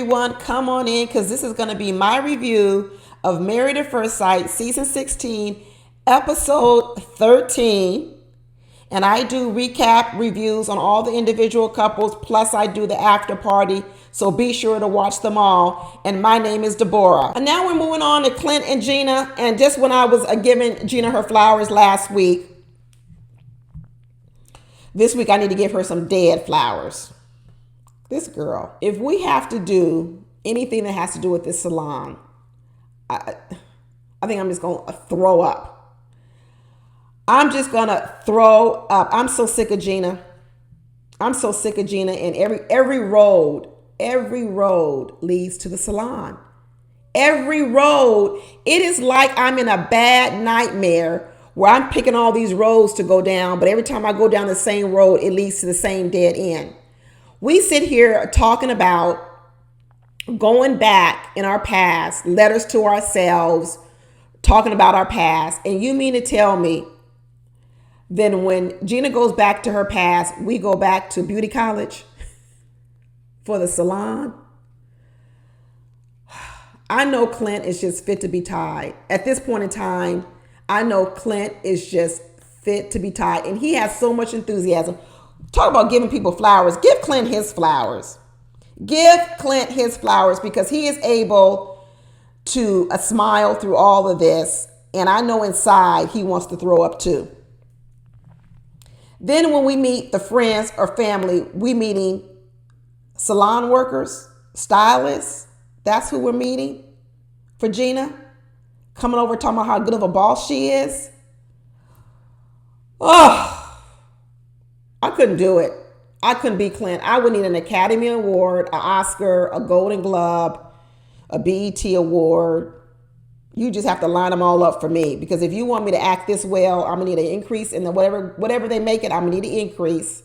everyone. Come on in because this is going to be my review of Married at First Sight, Season 16, Episode 13. And I do recap reviews on all the individual couples, plus I do the after party. So be sure to watch them all. And my name is Deborah. And now we're moving on to Clint and Gina. And just when I was giving Gina her flowers last week, this week I need to give her some dead flowers. This girl, if we have to do anything that has to do with this salon, I think I'm just going to throw up. I'm just going to throw up. I'm so sick of Gina. I'm so sick of Gina. And every road leads to the salon. Every road. It is like I'm in a bad nightmare where I'm picking all these roads to go down. But every time I go down the same road, it leads to the same dead end. We sit here talking about going back in our past, letters to ourselves, talking about our past. And you mean to tell me then when Gina goes back to her past, we go back to beauty college for the salon? I know Clint is just fit to be tied. At this point in time, I know Clint is just fit to be tied. And he has so much enthusiasm. Talk about giving people flowers. Give Clint his flowers. Give Clint his flowers because he is able to smile through all of this. And I know inside he wants to throw up too. Then when we meet the friends or family, we meeting salon workers, stylists. That's who we're meeting for Gina. Coming over talking about how good of a boss she is. Oh, I couldn't do it. I couldn't be Clint. I would need an Academy Award, an Oscar, a Golden Globe, a BET Award. You just have to line them all up for me. Because if you want me to act this well, I'm going to need an increase in the whatever they make it. I'm going to need an increase.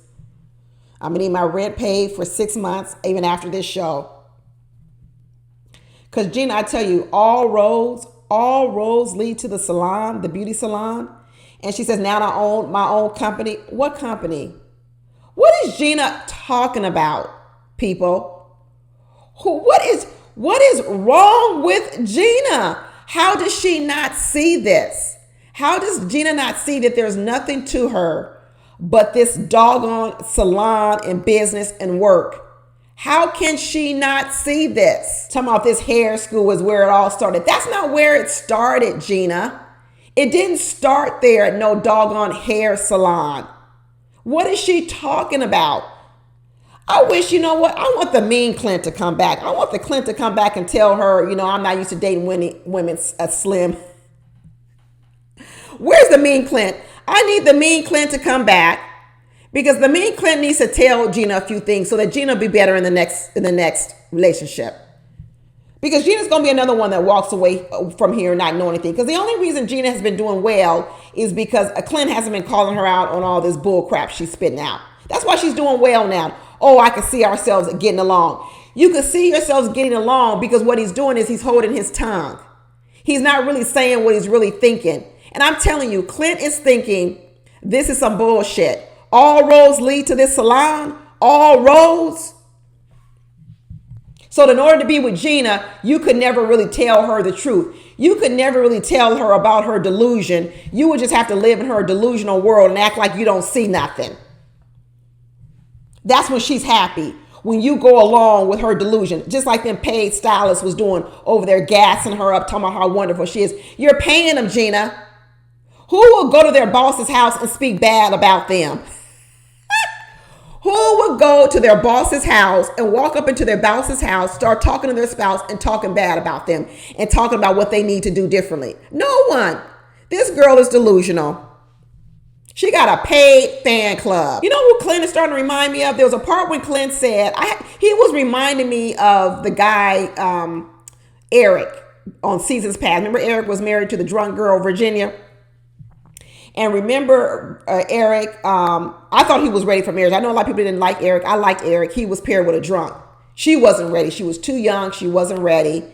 I'm going to need my rent paid for 6 months, even after this show. Because Gina, I tell you, all roads lead to the salon, the beauty salon. And she says, now I own my own company. What company? What is Gina talking about, people? What is wrong with Gina? How does she not see this? How does Gina not see that there's nothing to her but this doggone salon and business and work? How can she not see this? Talking about this hair school is where it all started. That's not where it started, Gina. It didn't start there at no doggone hair salon. What is she talking about? I wish, you know what? I want the mean Clint to come back. I want the Clint to come back and tell her, I'm not used to dating women slim. Where's the mean Clint? I need the mean Clint to come back because the mean Clint needs to tell Gina a few things so that Gina will be better in the next relationship. Because Gina's going to be another one that walks away from here and not know anything. Because the only reason Gina has been doing well is because Clint hasn't been calling her out on all this bull crap she's spitting out. That's why she's doing well now. Oh, I can see ourselves getting along. You can see yourselves getting along because what he's doing is he's holding his tongue. He's not really saying what he's really thinking. And I'm telling you, Clint is thinking this is some bullshit. All roads lead to this salon. All roads. So in order to be with Gina, you could never really tell her the truth. You could never really tell her about her delusion. You would just have to live in her delusional world and act like you don't see nothing. That's when she's happy. When you go along with her delusion, just like them paid stylists was doing over there, gassing her up, talking about how wonderful she is. You're paying them, Gina. Who will go to their boss's house and speak bad about them? Who would go to their boss's house and walk up into their boss's house, start talking to their spouse and talking bad about them and talking about what they need to do differently? No one. This girl is delusional. She got a paid fan club. You know who Clint is starting to remind me of? There was a part when Clint said, he was reminding me of the guy, Eric, on Seasons Past. Remember Eric was married to the drunk girl, Virginia? And remember Eric, I thought he was ready for marriage. I know a lot of people didn't like Eric. I liked Eric. He was paired with a drunk. She wasn't ready. She was too young. She wasn't ready.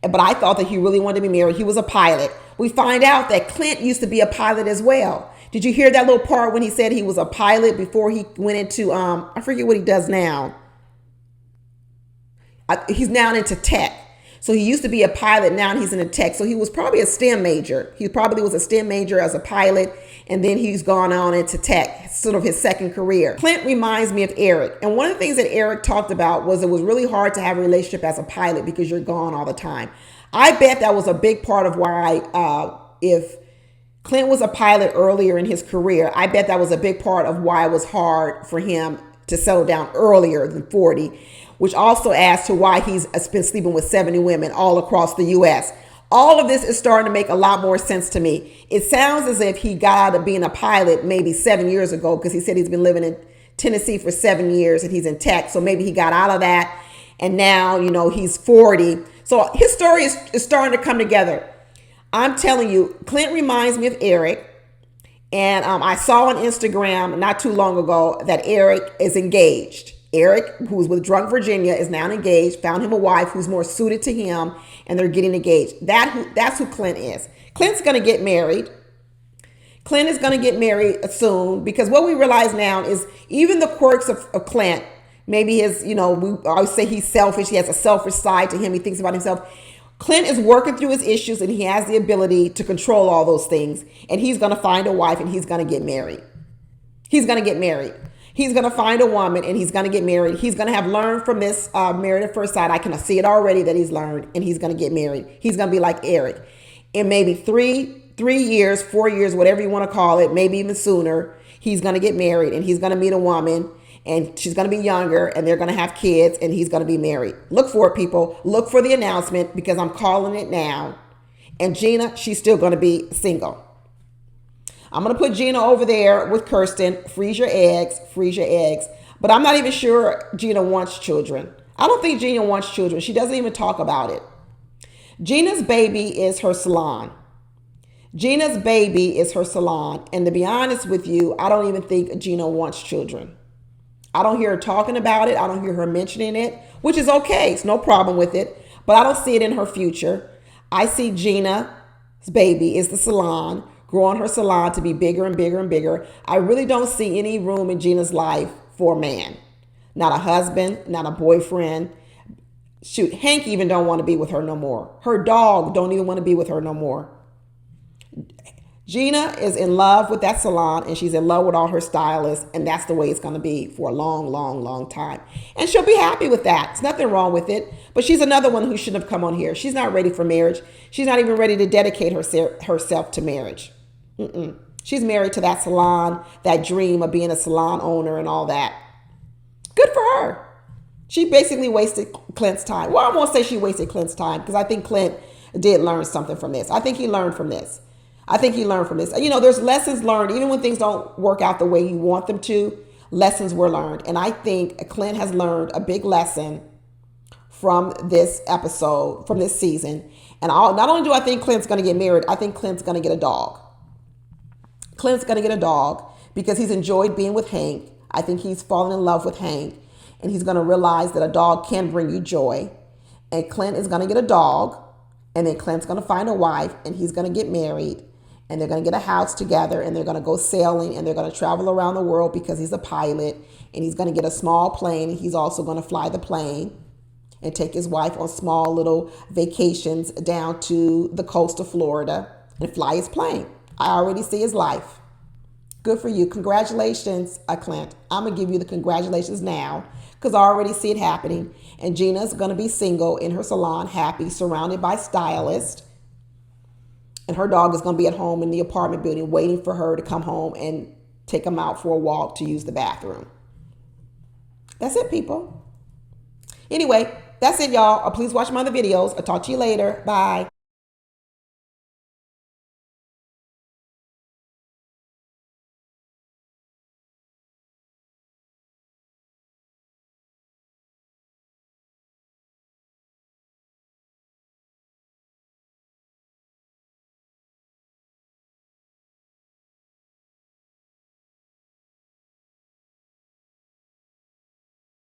But I thought that he really wanted to be married. He was a pilot. We find out that Clint used to be a pilot as well. Did you hear that little part when he said he was a pilot before he went into, I forget what he does now. He's now into tech. So he used to be a pilot. Now he's into tech. So he was probably a STEM major. He probably was a STEM major as a pilot. And then he's gone on into tech, sort of his second career. Clint reminds me of Eric. And one of the things that Eric talked about was it was really hard to have a relationship as a pilot because you're gone all the time. I bet that was a big part of why, if Clint was a pilot earlier in his career, I bet that was a big part of why it was hard for him to settle down earlier than 40, which also adds to why he's been sleeping with 70 women all across the U.S. All of this is starting to make a lot more sense to me. It sounds as if he got out of being a pilot maybe 7 years ago, because he said he's been living in Tennessee for 7 years and he's in tech. So maybe he got out of that and now, he's 40. So his story is starting to come together. I'm telling you, Clint reminds me of Eric. And I saw on Instagram not too long ago that Eric is engaged. Eric, who's with Drunk Virginia, is now engaged, found him a wife who's more suited to him, and they're getting engaged. That's who Clint is. Clint's going to get married. Clint is going to get married soon, because what we realize now is even the quirks of Clint, maybe his, we always say he's selfish. He has a selfish side to him. He thinks about himself. Clint is working through his issues, and he has the ability to control all those things. And he's going to find a wife, and he's going to get married. He's going to get married. He's going to find a woman, and he's going to get married. He's going to have learned from this Married at First Sight. I can see it already that he's learned, and he's going to get married. He's going to be like Eric. In maybe 3 years, 4 years, whatever you want to call it, maybe even sooner, he's going to get married, and he's going to meet a woman, and she's going to be younger, and they're going to have kids, and he's going to be married. Look for it, people. Look for the announcement, because I'm calling it now. And Gina, she's still going to be single. I'm going to put Gina over there with Kirsten. Freeze your eggs. Freeze your eggs. But I'm not even sure Gina wants children. I don't think Gina wants children. She doesn't even talk about it. Gina's baby is her salon. Gina's baby is her salon. And to be honest with you, I don't even think Gina wants children. I don't hear her talking about it. I don't hear her mentioning it, which is okay. It's no problem with it. But I don't see it in her future. I see Gina's baby is the salon, growing her salon to be bigger and bigger and bigger. I really don't see any room in Gina's life for a man. Not a husband, not a boyfriend. Shoot, Hank even don't want to be with her no more. Her dog don't even want to be with her no more. Gina is in love with that salon, and she's in love with all her stylists, and that's the way it's going to be for a long, long, long time. And she'll be happy with that. There's nothing wrong with it. But she's another one who shouldn't have come on here. She's not ready for marriage. She's not even ready to dedicate herself to marriage. She's married to that salon, that dream of being a salon owner and all that. Good for her. She basically wasted Clint's time. Well, I won't say she wasted Clint's time, because I think Clint did learn something from this. I think he learned from this. There's lessons learned. Even when things don't work out the way you want them to, lessons were learned. And I think Clint has learned a big lesson from this episode, from this season. And not only do I think Clint's going to get married, I think Clint's going to get a dog. Clint's going to get a dog because he's enjoyed being with Hank. I think he's fallen in love with Hank, and he's going to realize that a dog can bring you joy. And Clint is going to get a dog, and then Clint's going to find a wife, and he's going to get married, and they're going to get a house together, and they're going to go sailing, and they're going to travel around the world because he's a pilot, and he's going to get a small plane, and he's also going to fly the plane and take his wife on small little vacations down to the coast of Florida and fly his plane. I already see his life. Good for you. Congratulations, Clint. I'm going to give you the congratulations now because I already see it happening. And Gina's going to be single in her salon, happy, surrounded by stylists. And her dog is going to be at home in the apartment building waiting for her to come home and take him out for a walk to use the bathroom. That's it, people. Anyway, that's it, y'all. Please watch my other videos. I'll talk to you later. Bye.